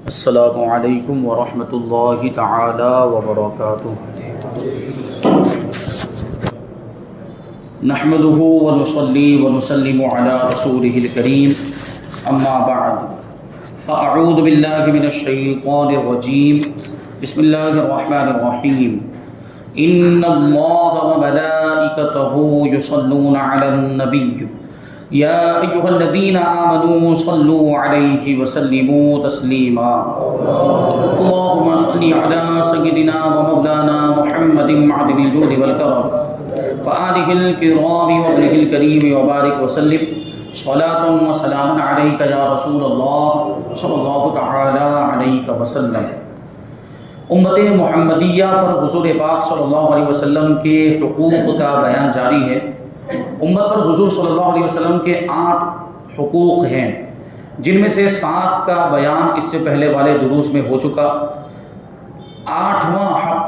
السلام علیکم ورحمۃ اللہ تعالی وبرکاتہ۔ نحمده ونصلي ونسلم على رسوله الكريم اما بعد فاعوذ باللہ من الشیطان الرجیم بسم اللہ الرحمن الرحیم ان اللہ وملائکته یصلون علی النبی یا ایہا الذین آمنوا صلوا علیہ وسلموا تسلیما اللہم صل علی سیدنا ومولانا محمد معدن الجود والکرم وآلہ الکرام وابنہ الکریم وبارک وسلم صلاۃ و سلام علیک یا رسول اللہ صلی اللہ تعالی علیہ وسلم۔ امت محمدیہ پر حضور پاک صلی اللہ علیہ وسلم کے حقوق کا بیان جاری ہے۔ امت پر حضور صلی اللہ علیہ وسلم کے 8 حقوق ہیں، جن میں سے 7 کا بیان اس سے پہلے والے دروس میں ہو چکا۔ 8واں حق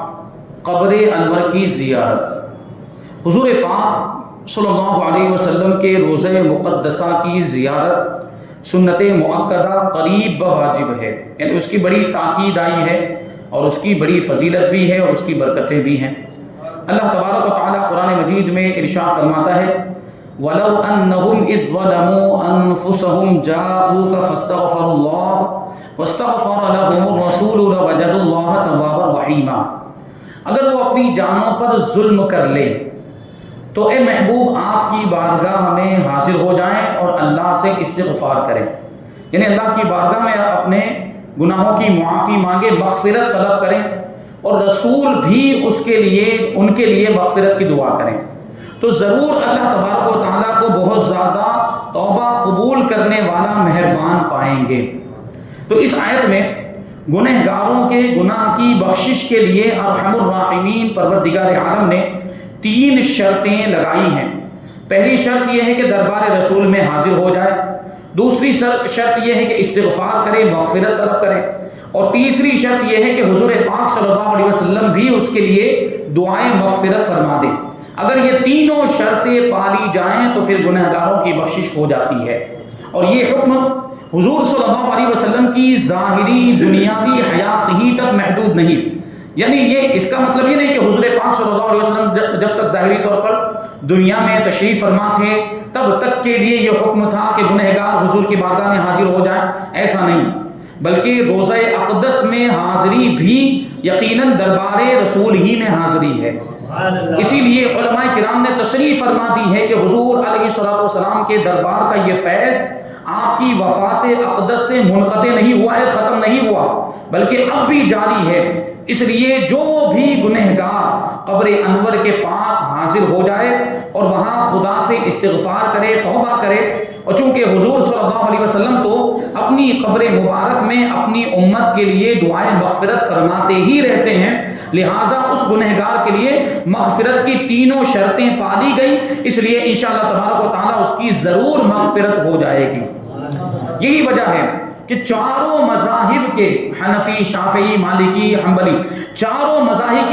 قبر انور کی زیارت۔ حضور پاک صلی اللہ علیہ وسلم کے روضہ مقدسہ کی زیارت سنت مؤکدہ قریب واجب ہے، یعنی اس کی بڑی تاکید آئی ہے اور اس کی بڑی فضیلت بھی ہے اور اس کی برکتیں بھی ہیں۔ اللہ تبارک و تعالیٰ قرآن مجید میں ارشاد فرماتا ہے وَلَوْ أَنَّهُمْ إِذْ ظَلَمُوا أَنفُسَهُمْ جَاءُوكَ فَاسْتَغْفَرُوا اللَّهَ وَاسْتَغْفَرَ لَهُمُ الرَّسُولُ لَوَجَدُوا اللَّهَ تَوَّابًا رَحِيمًا۔ اگر وہ اپنی جانوں پر ظلم کر لے تو اے محبوب آپ کی بارگاہ میں حاضر ہو جائیں اور اللہ سے استغفار کریں، یعنی اللہ کی بارگاہ میں اپنے گناہوں کی معافی مانگے، مغفرت طلب کریں، اور رسول بھی ان کے لیے مغفرت کی دعا کریں، تو ضرور اللہ تبارک و تعالیٰ کو بہت زیادہ توبہ قبول کرنے والا مہربان پائیں گے۔ تو اس آیت میں گنہگاروں کے گناہ کی بخشش کے لیے ارحم الراحمین پروردگار عالم نے 3 شرطیں لگائی ہیں۔ پہلی شرط یہ ہے کہ دربار رسول میں حاضر ہو جائے، دوسری شرط یہ ہے کہ استغفار کرے، مغفرت طلب کرے، اور تیسری شرط یہ ہے کہ حضور پاک صلی اللہ علیہ وسلم بھی اس کے لیے دعائیں مغفرت فرما دیں۔ اگر یہ تینوں شرطیں پالی جائیں تو پھر گنہگاروں کی بخشش ہو جاتی ہے۔ اور یہ حکم حضور صلی اللہ علیہ وسلم کی ظاہری دنیاوی حیات ہی تک محدود نہیں، یعنی یہ اس کا مطلب یہ نہیں کہ حضور پاک صلی اللہ علیہ وسلم جب تک ظاہری طور پر دنیا میں تشریف فرما تھے تب تک کے لیے یہ حکم تھا کہ گنہگار حضور کی بارگاہ میں حاضر ہو جائیں، ایسا نہیں، بلکہ روضہ اقدس میں حاضری بھی یقیناً دربار رسول ہی میں حاضری ہے۔ اسی لیے علماء کرام نے تصریح فرما دی ہے کہ حضور علیہ السلام کے دربار کا یہ فیض آپ کی وفات اقدس سے منقطع نہیں ہوا ہے، ختم نہیں ہوا، بلکہ اب بھی جاری ہے۔ اس لیے جو بھی گنہگار قبر انور کے پاس حاضر ہو جائے اور وہاں خدا سے استغفار کرے، توبہ کرے، اور چونکہ حضور صلی اللہ علیہ وسلم تو اپنی قبر مبارک میں اپنی امت کے لیے دعائیں مغفرت فرماتے ہی رہتے ہیں، لہٰذا اس گنہگار کے لیے مغفرت کی تینوں شرطیں پالی گئی، اس لیے انشاءاللہ تبارک و تعالیٰ اس کی ضرور مغفرت ہو جائے گی۔ یہی وجہ ہے کہ چاروں مذاہب کے حنفی، شافعی، مالکی، حنبلی، چاروں مذاہب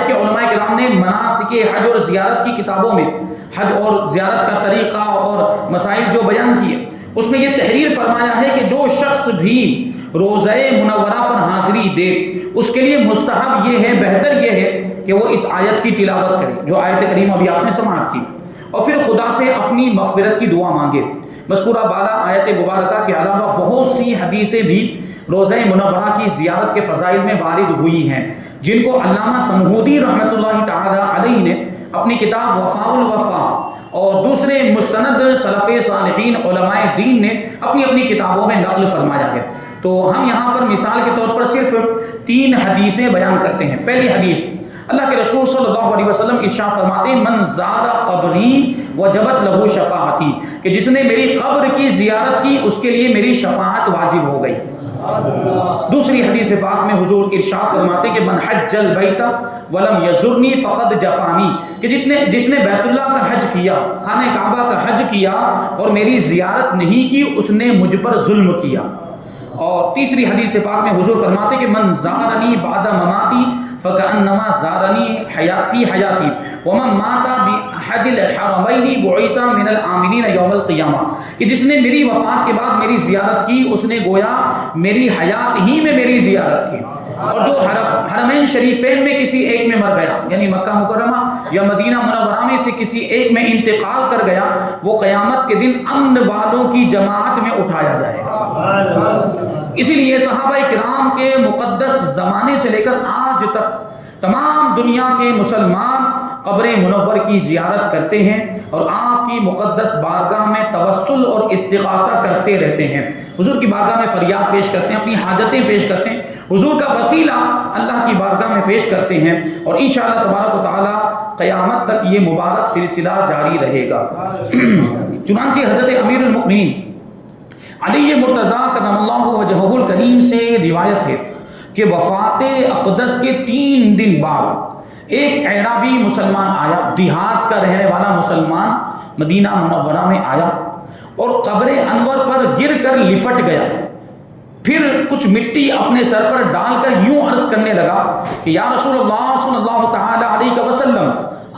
کے علماء کرام نے مناسک حج اور زیارت کی کتابوں میں حج اور زیارت کا طریقہ اور مسائل جو بیان کیے، اس میں یہ تحریر فرمایا ہے کہ جو شخص بھی روضہ منورہ پر حاضری دے اس کے لیے مستحب یہ ہے، بہتر یہ ہے کہ وہ اس آیت کی تلاوت کرے جو آیت کریمہ ابھی آپ نے سماعت کی، اور پھر خدا سے اپنی مغفرت کی دعا مانگے۔ مذکورہ بالا آیت مبارکہ کے علاوہ بہت سی حدیثیں بھی روضہ منورہ کی زیارت کے فضائل میں وارد ہوئی ہیں، جن کو علامہ سمہودی رحمۃ اللہ تعالی علیہ نے اپنی کتاب وفاء الوفا اور دوسرے مستند سلف صالحین علماء دین نے اپنی کتابوں میں نقل فرمایا ہے۔ تو ہم یہاں پر مثال کے طور پر صرف 3 حدیثیں بیان کرتے ہیں۔ پہلی حدیث، اللہ کے رسول صلی اللہ علیہ وسلم ارشاد فرماتے ہیں من زار قبری وجبت لہ شفاعتی، کہ جس نے میری قبر کی زیارت کی اس کے لیے میری شفاعت واجب ہو گئی۔ دوسری حدیث پاک میں حضور ارشاد فرماتے کہ من حج البیت ولم یزرنی فقد جفانی، کہ جس نے بیت اللہ کا حج کیا، خانہ کعبہ کا حج کیا اور میری زیارت نہیں کی، اس نے مجھ پر ظلم کیا۔ اور تیسری حدیث پاک میں حضور فرماتے کہ من زارنی بعد مماتی فکأنما زارنی فی حیاتی ومن مات بأحد الحرمین بعث من العاملین یوم القیامہ، کہ جس نے میری وفات کے بعد میری زیارت کی اس نے گویا میری حیات ہی میں میری زیارت کی، اور جو حرمین شریفین میں کسی ایک میں مر گیا، یعنی مکہ مکرمہ یا مدینہ منورہ میں سے کسی ایک میں انتقال کر گیا، وہ قیامت کے دن امن والوں کی جماعت میں اٹھایا جائے گا۔ اسی لیے صحابہ کرام کے مقدس زمانے سے لے کر آج تک تمام دنیا کے مسلمان قبر منور کی زیارت کرتے ہیں اور آپ کی مقدس بارگاہ میں توسل اور استغاثہ کرتے رہتے ہیں، حضور کی بارگاہ میں فریاد پیش کرتے ہیں، اپنی حاجتیں پیش کرتے ہیں، حضور کا وسیلہ اللہ کی بارگاہ میں پیش کرتے ہیں، اور انشاءاللہ تبارک و تعالی قیامت تک یہ مبارک سلسلہ جاری رہے گا۔ چنانچہ حضرت امیر المؤمنین علی مرتضیٰ کرم اللہ وجہہ الکریم سے روایت ہے کہ وفات اقدس کے 3 دن بعد ایک اعرابی مسلمان آیا، دیہات کا رہنے والا مسلمان مدینہ منورہ میں آیا اور قبر انور پر گر کر لپٹ گیا، پھر کچھ مٹی اپنے سر پر ڈال کر یوں عرض کرنے لگا کہ یا رسول اللہ صلی اللہ تعالی علیہ وسلم،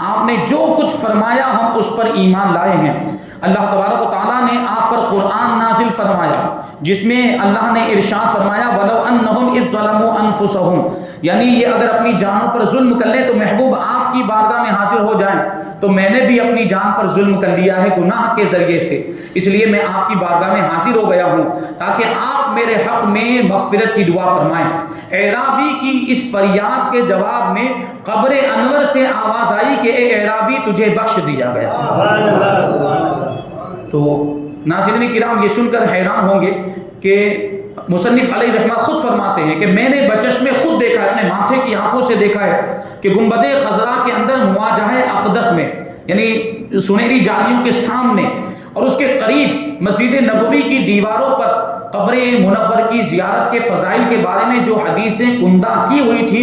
آپ نے جو کچھ فرمایا ہم اس پر ایمان لائے ہیں۔ اللہ تبارک و تعالیٰ نے آپ پر قرآن نازل فرمایا جس میں اللہ نے ارشاد فرمایا وَلَوْ أَنَّهُمْ إِذْ ظَلَمُوا أَنفُسَهُمْ، یعنی یہ اگر اپنی جانوں پر ظلم کر لیں تو محبوب آپ کی بارگاہ میں حاضر ہو جائیں، تو میں نے بھی اپنی جان پر ظلم کر لیا ہے گناہ کے ذریعے سے، اس لیے میں آپ کی بارگاہ میں حاضر ہو گیا ہوں تاکہ آپ میرے حق میں مغفرت کی دعا فرمائیں۔ اعرابی کی اس فریاد کے جواب میں قبر انور سے آواز آئی کہ اے اعرابی تجھے بخش دیا گیا۔ تو ناظرین کرام یہ سن کر حیران ہوں گے کہ مصنف علیہ رحمہ خود فرماتے ہیں کہ میں نے بچشم خود دیکھا ہے، اپنے ماتھے کی آنکھوں سے دیکھا ہے کہ گنبد خضرا کے اندر مواجہہ اقدس میں، یعنی سنہری جالیوں کے سامنے اور اس کے قریب مسجد نبوی کی دیواروں پر قبر منور کی زیارت کے فضائل کے بارے میں جو حدیثیں کندہ کی ہوئی تھی،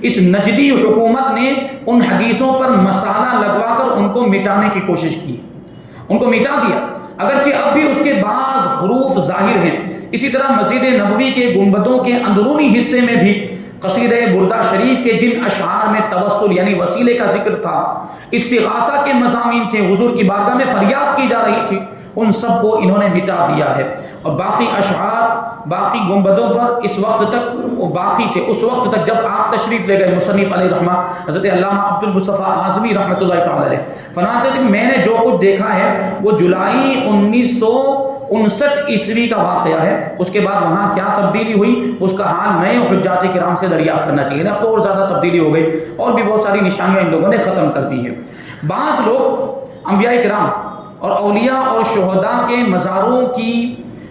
اس نجدی حکومت نے ان حدیثوں پر مسالہ لگوا کر ان کو مٹانے کی کوشش کی، ان کو مٹا دیا، اگرچہ اب بھی اس کے بعض حروف ظاہر ہیں۔ اسی طرح مسجد نبوی کے گنبدوں کے اندرونی حصے میں بھی قصیدہ بردہ شریف کے جن اشعار میں توسل یعنی وسیلے کا ذکر تھا، استغاثہ کے مضامین تھے، حضور کی بارگاہ میں فریاد کی جا رہی تھی، ان سب کو انہوں نے مٹا دیا ہے، اور باقی اشعار باقی گنبدوں پر اس وقت تک وہ باقی تھے، اس وقت تک جب آپ تشریف لے گئے مصنف علیہ رحمہ حضرت علامہ عبد المصطفیٰ اعظمی رحمۃ اللہ تعالی علیہ فرماتے تھے کہ میں نے جو کچھ دیکھا ہے وہ جولائی 1959 عیسوی کا واقعہ ہے، اس کے بعد وہاں کیا تبدیلی ہوئی اس کا حال نئے حجاج کرام سے دریافت کرنا چاہیے، اب تو اور زیادہ تبدیلی ہو گئی اور بھی بہت ساری نشانیاں ان لوگوں نے ختم کر دی ہیں۔ بعض لوگ انبیاء کرام اور اولیاء اور شہداء کے مزاروں کی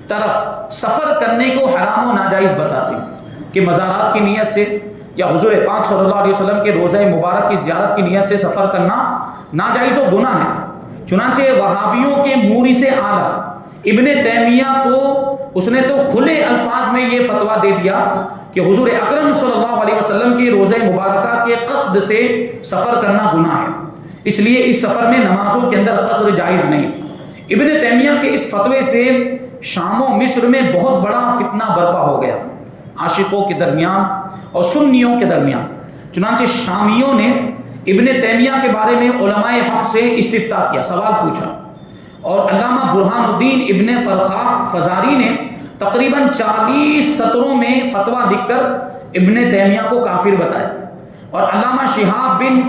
طرف سفر کرنے کو حرام و ناجائز بتاتے ہیں کہ مزارات کی نیت سے یا حضور پاک صلی اللہ علیہ وسلم کے روضہ مبارک کی زیارت کی نیت سے سفر کرنا ناجائز و گناہ ہے۔ چنانچہ وہابیوں کے مورث اعلیٰ ابن تیمیہ کو اس نے تو کھلے الفاظ میں یہ فتویٰ دے دیا کہ حضور اکرم صلی اللہ علیہ وسلم کی روضہ مبارکہ کے قصد سے سفر کرنا گناہ ہے، اس لیے اس سفر میں نمازوں کے اندر قصر جائز نہیں۔ ابن تیمیہ کے اس فتوے سے شام و مصر میں بہت بڑا فتنہ برپا ہو گیا، عاشقوں کے درمیان اور سنیوں کے درمیان۔ چنانچہ شامیوں نے ابن تیمیہ کے بارے میں علماء حق سے استفتاء کیا، سوال پوچھا، اور علامہ برہان الدین ابن فرخاق فزاری نے تقریباً 40 سطروں میں فتویٰ لکھ کر ابن تیمیہ کو کافر بتایا، اور علامہ شہاب بن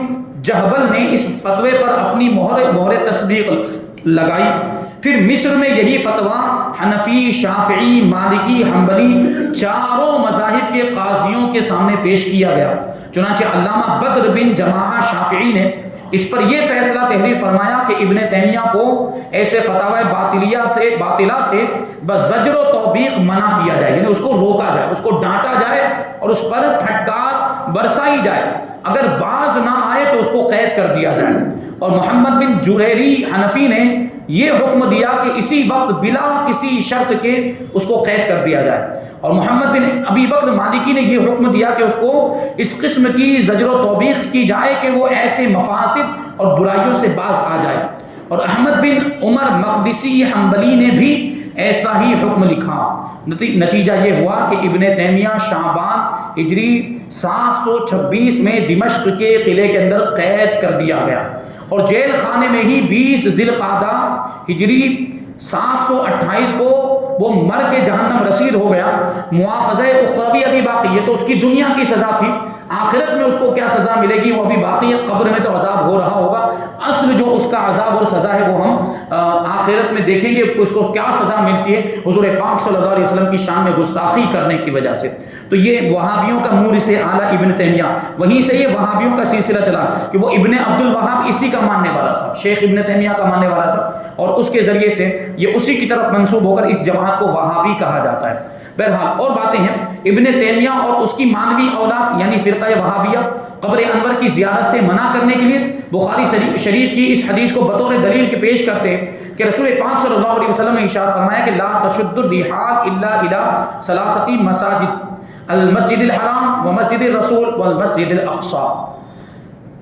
جہبل نے اس فتوے پر اپنی مہر تصدیق لگائی۔ پھر مصر میں یہی فتویٰ حنفی، شافعی، مالکی، حنبلی چاروں مذاہب کے قاضیوں کے سامنے پیش کیا گیا۔ چنانچہ علامہ بدر بن جماعہ شافعی نے اس پر یہ فیصلہ تحریر فرمایا کہ ابن تیمیہ کو ایسے فتاوی باطلہ سے بزجر و توبیخ منع کیا جائے، یعنی اس کو روکا جائے، اس کو ڈانٹا جائے اور اس پر پھٹکار برسائی جائے، اگر باز نہ آئے تو اس کو قید کر دیا جائے۔ اور محمد بن جریری حنفی نے یہ حکم دیا کہ اسی وقت بلا کسی شرط کے اس کو قید کر دیا جائے، اور محمد بن ابی بکر مالکی نے یہ حکم دیا کہ اس کو اس قسم کی زجر و توبیخ کی جائے کہ وہ ایسے مفاسد اور برائیوں سے باز آ جائے۔ اور احمد بن عمر مقدسی حنبلی نے بھی ایسا ہی حکم لکھا۔ نتیجہ یہ ہوا کہ ابن تیمیہ شعبان ہجری 726 میں دمشق کے قلعے کے اندر قید کر دیا گیا اور جیل خانے میں ہی 20 ذی القعدہ ہجری 728 کو وہ مر کے جہنم رسید ہو گیا۔ مواخذہ اخروی ابھی باقی ہے، تو اس کی دنیا کی سزا تھی، آخرت میں اس کو کیا سزا ملے گی وہ ابھی باقی ہے، قبر میں تو عذاب ہو رہا ہوگا، اصل جو اس کا عذاب اور سزا ہے وہ ہم آخرت میں دیکھیں گے اس کو کیا سزا ملتی ہے حضور پاک صلی اللہ علیہ وسلم کی شان میں گستاخی کرنے کی وجہ سے۔ تو یہ وہابیوں کا مورث اعلیٰ ابن تیمیہ، وہیں سے یہ وہابیوں کا سلسلہ چلا کہ وہ ابن عبد الوہاب اسی کا ماننے والا تھا، شیخ ابن تیمیہ کا ماننے والا تھا، اور اس کے ذریعے سے یہ اسی کی طرف منسوب ہو کر اس جماعت کو وہابی کہا جاتا ہے۔ بہرحال اور باتیں ہیں، ابن تیمیہ اور اس کی مانوی اولاد یعنی فرقہ وہابیہ قبر انور کی زیارت سے منع کرنے کے لیے بخاری شریف کی اس حدیث کو بطور دلیل کے پیش کرتے ہیں کہ رسول پاک صلی اللہ علیہ وسلم نے ارشاد فرمایا کہ لا تشد الرحال الا الى ثلاثه مساجد المسجد الحرام ومسجد الرسول والمسجد الاقصی،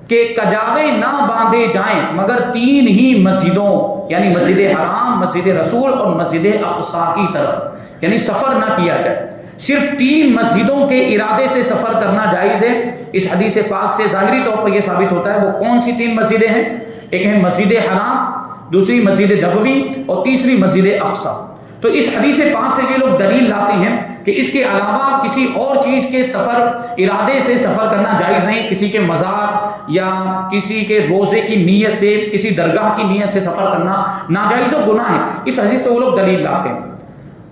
کہ کجاوے نہ باندھے جائیں مگر 3 ہی مسجدوں یعنی مسجد حرام، مسجد رسول اور مسجد اقصی کی طرف، یعنی سفر نہ کیا جائے، صرف 3 مسجدوں کے ارادے سے سفر کرنا جائز ہے۔ اس حدیث پاک سے ظاہری طور پر یہ ثابت ہوتا ہے وہ کون سی 3 مسجدیں ہیں، ایک ہے مسجد حرام، دوسری مسجد نبوی اور تیسری مسجد اقصی۔ تو اس حدیث پاک سے یہ لوگ دلیل لاتے ہیں کہ اس کے علاوہ کسی اور چیز کے سفر ارادے سے سفر کرنا جائز نہیں، کسی کے مزار یا کسی کے روزے کی نیت سے، کسی درگاہ کی نیت سے سفر کرنا ناجائز و گناہ ہے، اس حدیث سے وہ لوگ دلیل لاتے ہیں۔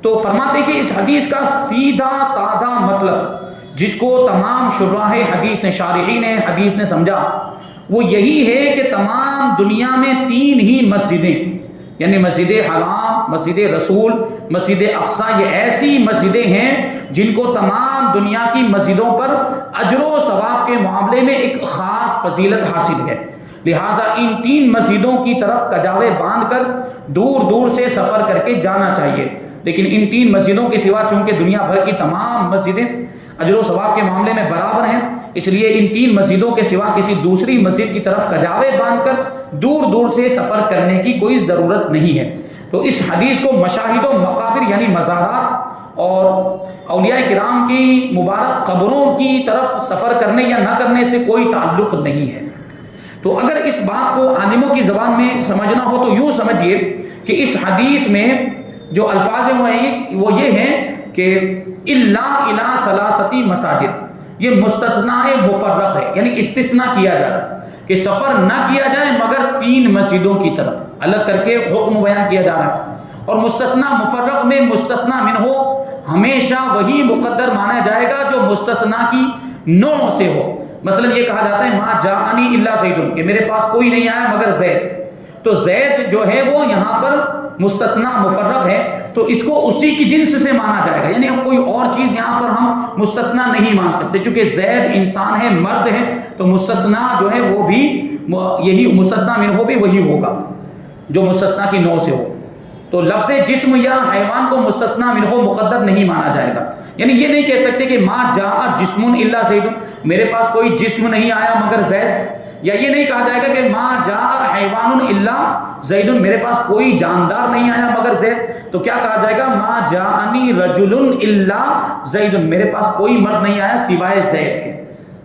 تو فرماتے ہیں کہ اس حدیث کا سیدھا سادہ مطلب جس کو تمام شراح حدیث نے، شارحین حدیث نے سمجھا وہ یہی ہے کہ تمام دنیا میں 3 ہی مسجدیں یعنی مسجد حرام، مسجد رسول، مسجد اقصی، یہ ایسی مسجدیں ہیں جن کو تمام دنیا کی مسجدوں پر اجر و ثواب کے معاملے میں ایک خاص فضیلت حاصل ہے، لہٰذا ان 3 مسجدوں کی طرف کجاوے باندھ کر دور دور سے سفر کر کے جانا چاہیے۔ لیکن ان 3 مسجدوں کے سوا چونکہ دنیا بھر کی تمام مسجدیں اجر و ثواب کے معاملے میں برابر ہیں، اس لیے ان 3 مسجدوں کے سوا کسی دوسری مسجد کی طرف کجاوے باندھ کر دور دور سے سفر کرنے کی کوئی ضرورت نہیں ہے۔ تو اس حدیث کو مشاہد و مقابر یعنی مزارات اور اولیاء کرام کی مبارک قبروں کی طرف سفر کرنے یا نہ کرنے سے کوئی تعلق نہیں ہے۔ تو اگر اس بات کو عالموں کی زبان میں سمجھنا ہو تو یوں سمجھیے کہ اس حدیث میں جو الفاظ ہیں وہ یہ ہیں کہ الا الی ثلاثتی مساجد، یہ مستثناء مفرق ہے، یعنی استثناء کیا جا رہا ہے کہ سفر نہ کیا جائے مگر 3 مسجدوں کی طرف، الگ کر کے حکم بیان کیا جا رہا ہے۔ اور مستثناء مفرق میں مستثناء منہ ہمیشہ وہی مقدر مانا جائے گا جو مستثناء کی نوع سے ہو۔ مثلا یہ کہا جاتا ہے ما جاءنی الا زید، کہ میرے پاس کوئی نہیں آیا مگر زید، تو زید جو ہے وہ یہاں پر مستثنیٰ مفرق ہے، تو اس کو اسی کی جنس سے مانا جائے گا، یعنی اب کوئی اور چیز یہاں پر ہم مستثنیٰ نہیں مان سکتے، چونکہ زید انسان ہے، مرد ہے، تو مستثنیٰ جو ہے وہ بھی یہی مستثنیٰ منہ بھی وہی ہوگا جو مستثنیٰ کی نوع سے ہو۔ تو لفظ جسم یا حیوان کو مستثنیٰ منہ مقدر نہیں مانا جائے گا، یعنی یہ نہیں کہہ سکتے کہ ما جاء جسم الا زید، میرے پاس کوئی جسم نہیں آیا مگر زید، یا یہ نہیں کہا جائے گا کہ ما جاء حیوان الا زید، میرے پاس کوئی جاندار نہیں آیا مگر زید، تو کیا کہا جائے گا ما جاءنی رجل الا زید، میرے پاس کوئی مرد نہیں آیا سوائے زید کے،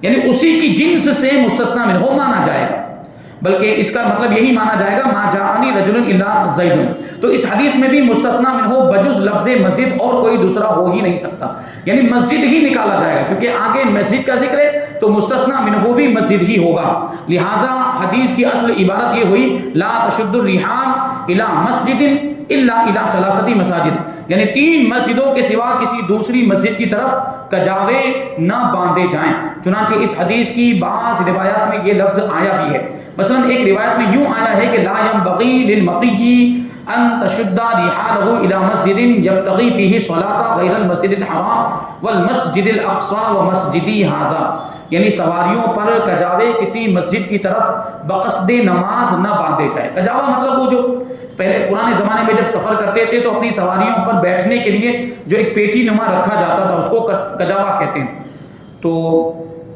یعنی اسی کی جنس سے مستثنیٰ منہ مانا جائے گا، بلکہ اس کا مطلب یہی مانا جائے گا ما جاءنی رجل الا زید۔ تو اس حدیث میں بھی مستثنیٰ منہ بجز لفظ مسجد اور کوئی دوسرا ہو ہی نہیں سکتا، یعنی مسجد ہی نکالا جائے گا، کیونکہ آگے مسجد کا ذکر ہے تو مستثنیٰ منہ بھی مسجد ہی ہوگا، لہٰذا حدیث کی اصل عبارت یہ ہوئی لا تشد الرحال الی مسجد الا الی ثلاثتی مساجد، یعنی 3 مسجدوں کے سوا کسی دوسری مسجد کی طرف کجاوے نہ باندھے جائیں۔ چنانچہ اس حدیث کی بعض روایات میں یہ لفظ آیا بھی ہے، مثلا ایک روایت میں یوں آیا ہے کہ لا ينبغي للمطی ان تشد رحالہ الی مسجد یبتغی فیہ الصلاۃ غیر المسجد الحرام والمسجد الاقصی ومسجدی ھذا، یعنی سواریوں پر کجاوے کسی مسجد کی طرف بقصد نماز نہ باندھے جائے۔ کجاوا مطلب وہ جو پہلے پرانے زمانے میں جب سفر کرتے تھے تو اپنی سواریوں پر بیٹھنے کے لیے جو ایک پیٹی نما رکھا جاتا تھا اس کو کجاوا کہتے ہیں۔ تو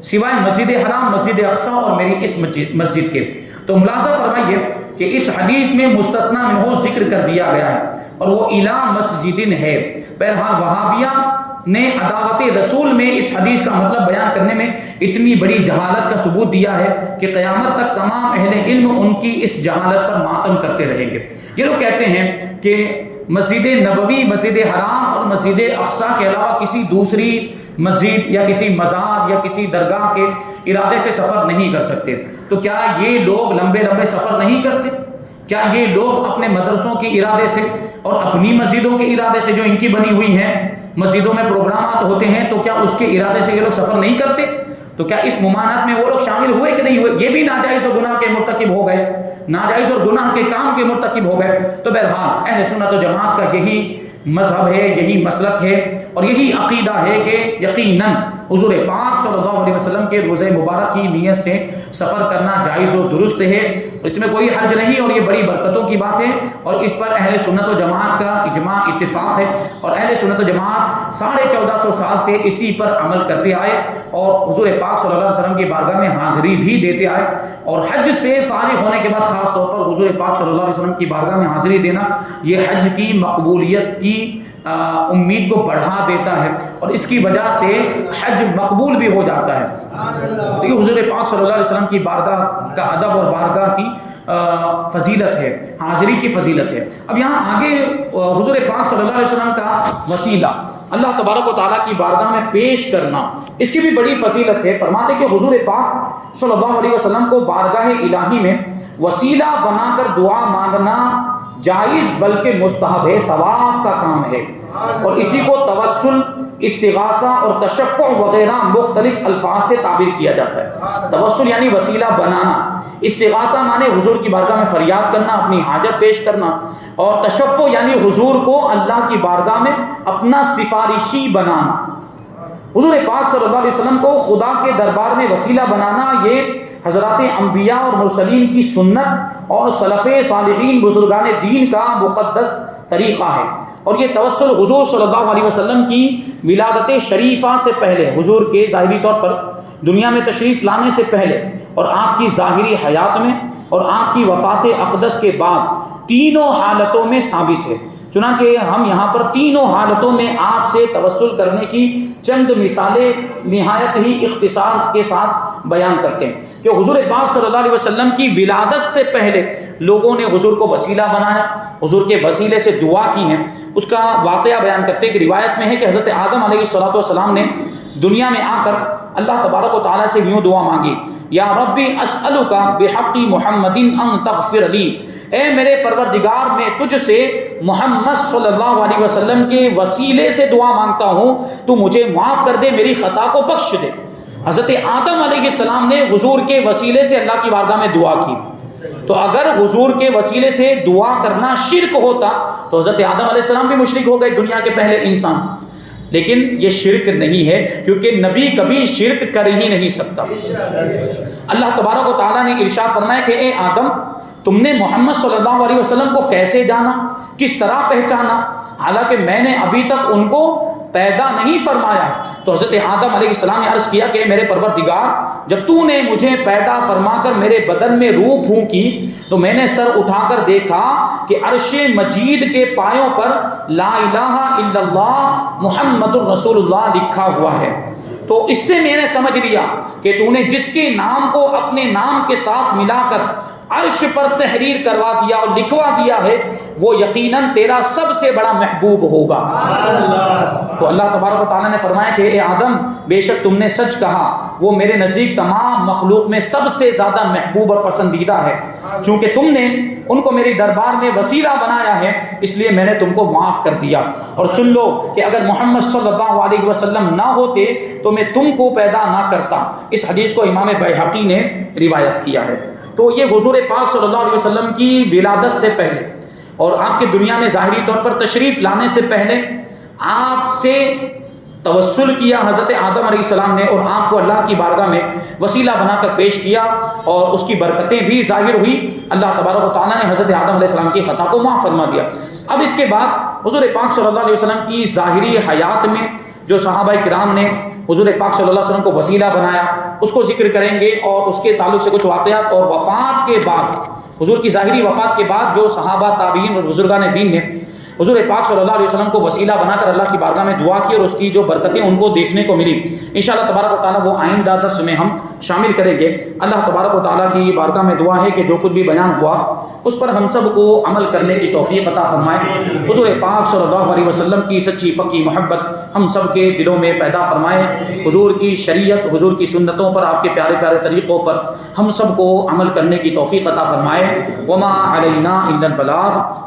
سوائے مسجد حرام، مسجد اقصی اور میری اس مسجد کے، تو ملاحظہ فرمائیے کہ اس حدیث میں مستثنا منہ ذکر کر دیا گیا ہے اور وہ الا مسجد ہے۔ بہرحال وہابیہ نے عداوت رسول میں اس حدیث کا مطلب بیان کرنے میں اتنی بڑی جہالت کا ثبوت دیا ہے کہ قیامت تک تمام اہل علم ان کی اس جہالت پر ماتم کرتے رہیں گے۔ یہ لوگ کہتے ہیں کہ مسجد نبوی، مسجد حرام اور مسجد اقصی کے علاوہ کسی دوسری مسجد یا کسی مزار یا کسی درگاہ کے ارادے سے سفر نہیں کر سکتے۔ تو کیا یہ لوگ لمبے لمبے سفر نہیں کرتے؟ کیا یہ لوگ اپنے مدرسوں کے ارادے سے اور اپنی مسجدوں کے ارادے سے جو ان کی بنی ہوئی ہیں، مسجدوں میں پروگرامات ہوتے ہیں، تو کیا اس کے ارادے سے یہ لوگ سفر نہیں کرتے؟ تو کیا اس ممانعت میں وہ لوگ شامل ہوئے کہ نہیں ہوئے؟ یہ بھی ناجائز اور گناہ کے مرتکب ہو گئے، ناجائز اور گناہ کے کام کے مرتکب ہو گئے۔ تو بہرحال اہل سنت و جماعت کا یہی مذہب ہے، یہی مسلک ہے اور یہی عقیدہ ہے کہ یقیناً حضور پاک صلی اللہ علیہ وسلم کے روزہ مبارک کی نیت سے سفر کرنا جائز و درست ہے، اس میں کوئی حرج نہیں اور یہ بڑی برکتوں کی بات ہے اور اس پر اہل سنت و جماعت کا اجماع اتفاق ہے اور اہل سنت و جماعت 1450 سال سے اسی پر عمل کرتے آئے اور حضور پاک صلی اللہ علیہ وسلم کی بارگاہ میں حاضری بھی دیتے آئے اور حج سے فارغ ہونے کے بعد خاص طور پر حضور پاک صلی اللہ علیہ وسلم کی بارگاہ میں حاضری دینا یہ حج کی مقبولیت کی امید کو بڑھا دیتا ہے اور اس کی وجہ سے حج مقبول بھی ہو جاتا ہے۔ تو یہ حضور پاک صلی اللہ علیہ وسلم کی بارگاہ کا ادب اور بارگاہ کی فضیلت ہے، حاضری کی فضیلت ہے۔ اب یہاں آگے حضور پاک صلی اللہ علیہ وسلم کا وسیلہ اللہ تبارک و تعالیٰ کی بارگاہ میں پیش کرنا، اس کی بھی بڑی فضیلت ہے۔ فرماتے کہ حضور پاک صلی اللہ علیہ وسلم کو بارگاہ الہی میں وسیلہ بنا کر دعا مانگنا جائز بلکہ مستحب ہے، ثواب کا کام ہے اور اسی کو توسل، استغاثہ اور تشفع وغیرہ مختلف الفاظ سے تعبیر کیا جاتا ہے۔ توسل یعنی وسیلہ بنانا، استغاثہ مانے حضور کی بارگاہ میں فریاد کرنا، اپنی حاجت پیش کرنا، اور تشفع یعنی حضور کو اللہ کی بارگاہ میں اپنا سفارشی بنانا۔ حضور پاک صلی اللہ علیہ وسلم کو خدا کے دربار میں وسیلہ بنانا یہ حضرات انبیاء اور مرسلین کی سنت اور سلف صالحین بزرگان دین کا مقدس طریقہ ہے اور یہ توسل حضور صلی اللہ علیہ وسلم کی ولادت شریفہ سے پہلے، حضور کے ظاہری طور پر دنیا میں تشریف لانے سے پہلے اور آپ کی ظاہری حیات میں اور آپ کی وفات اقدس کے بعد تینوں حالتوں میں ثابت ہے۔ چنانچہ ہم یہاں پر تینوں حالتوں میں آپ سے توسل کرنے کی چند مثالیں نہایت ہی اختصار کے ساتھ بیان کرتے ہیں کہ حضور پاک صلی اللہ علیہ وسلم کی ولادت سے پہلے لوگوں نے حضور کو وسیلہ بنایا، حضور کے وسیلے سے دعا کی ہیں۔ اس کا واقعہ بیان کرتے ہیں کہ روایت میں ہے کہ حضرت آدم علیہ السلام نے دنیا میں آ کر اللہ تبارک و تعالیٰ سے یوں دعا مانگی، یا ربی اسألک بحق محمد ان تغفر لی، اے میرے پروردگار میں تجھ سے محمد صلی اللہ علیہ وسلم کے وسیلے سے دعا مانگتا ہوں، تو مجھے معاف کر دے، میری خطا کو بخش دے۔ حضرت آدم علیہ السلام نے حضور کے وسیلے سے اللہ کی بارگاہ میں دعا کی، تو اگر حضور کے وسیلے سے دعا کرنا شرک ہوتا تو حضرت آدم علیہ السلام بھی مشرک ہو گئے، دنیا کے پہلے انسان۔ لیکن یہ شرک نہیں ہے کیونکہ نبی کبھی شرک کر ہی نہیں سکتا۔ اللہ تبارک و تعالیٰ نے ارشاد فرمایا کہ اے آدم، تم نے محمد صلی اللہ علیہ وسلم کو کیسے جانا، کس طرح پہچانا، حالانکہ میں نے ابھی تک ان کو پیدا نہیں فرمایا۔ تو حضرت آدم علیہ السلام نے عرض کیا کہ میرے پروردگار، جب تو نے مجھے پیدا فرما کر میرے بدن میں روح پھونکی تو میں نے سر اٹھا کر دیکھا کہ عرش مجید کے پایوں پر لا الہ الا اللہ محمد الرسول اللہ لکھا ہوا ہے۔ تو اس سے میں نے سمجھ لیا کہ تو نے جس کے نام کو اپنے نام کے ساتھ ملا کر عرش پر تحریر کروا دیا اور لکھوا دیا ہے، وہ یقیناً تیرا سب سے بڑا محبوب ہوگا۔ تو اللہ تبارک و تعالیٰ نے فرمایا کہ اے آدم، بے شک تم نے سچ کہا، وہ میرے نزدیک تمام مخلوق میں سب سے زیادہ محبوب اور پسندیدہ ہے۔ چونکہ تم نے ان کو میری دربار میں وسیلہ بنایا ہے، اس لیے میں نے تم کو معاف کر دیا۔ اور سن لو کہ اگر محمد صلی اللہ علیہ وسلم نہ ہوتے تو میں تم کو پیدا نہ کرتا۔ اس حدیث کو امام بیہقی نے روایت کیا ہے۔ تو یہ حضور پاک صلی اللہ علیہ وسلم کی ولادت سے پہلے اور آپ کے دنیا میں ظاہری طور پر تشریف لانے سے پہلے آپ سے توسل کیا حضرت آدم علیہ السلام نے اور آپ کو اللہ کی بارگاہ میں وسیلہ بنا کر پیش کیا اور اس کی برکتیں بھی ظاہر ہوئی۔ اللہ تبارک و تعالیٰ نے حضرت آدم علیہ السلام کی خطا کو معاف فرما دیا۔ اب اس کے بعد حضور پاک صلی اللہ علیہ وسلم کی ظاہری حیات میں جو صحابہ کرام نے حضور پاک صلی اللہ علیہ وسلم کو وسیلہ بنایا، اس کو ذکر کریں گے اور اس کے تعلق سے کچھ واقعات، اور وفات کے بعد حضور کی ظاہری وفات کے بعد جو صحابہ، تابعین اور بزرگان دین نے حضور پاک صلی اللہ علیہ وسلم کو وسیلہ بنا کر اللہ کی بارگاہ میں دعا کی اور اس کی جو برکتیں ان کو دیکھنے کو ملی، انشاءاللہ تبارک و تعالیٰ وہ آئندہ درس میں ہم شامل کریں گے۔ اللہ تبارک و تعالیٰ کی بارگاہ میں دعا ہے کہ جو کچھ بھی بیان ہوا اس پر ہم سب کو عمل کرنے کی توفیق عطا فرمائے، حضور پاک صلی اللہ علیہ وسلم کی سچی پکی محبت ہم سب کے دلوں میں پیدا فرمائے، حضور کی شریعت، حضور کی سنتوں پر، آپ کے پیارے پیارے طریقوں پر ہم سب کو عمل کرنے کی توفیق عطا فرمائے۔ وما علینا الا البلاغ۔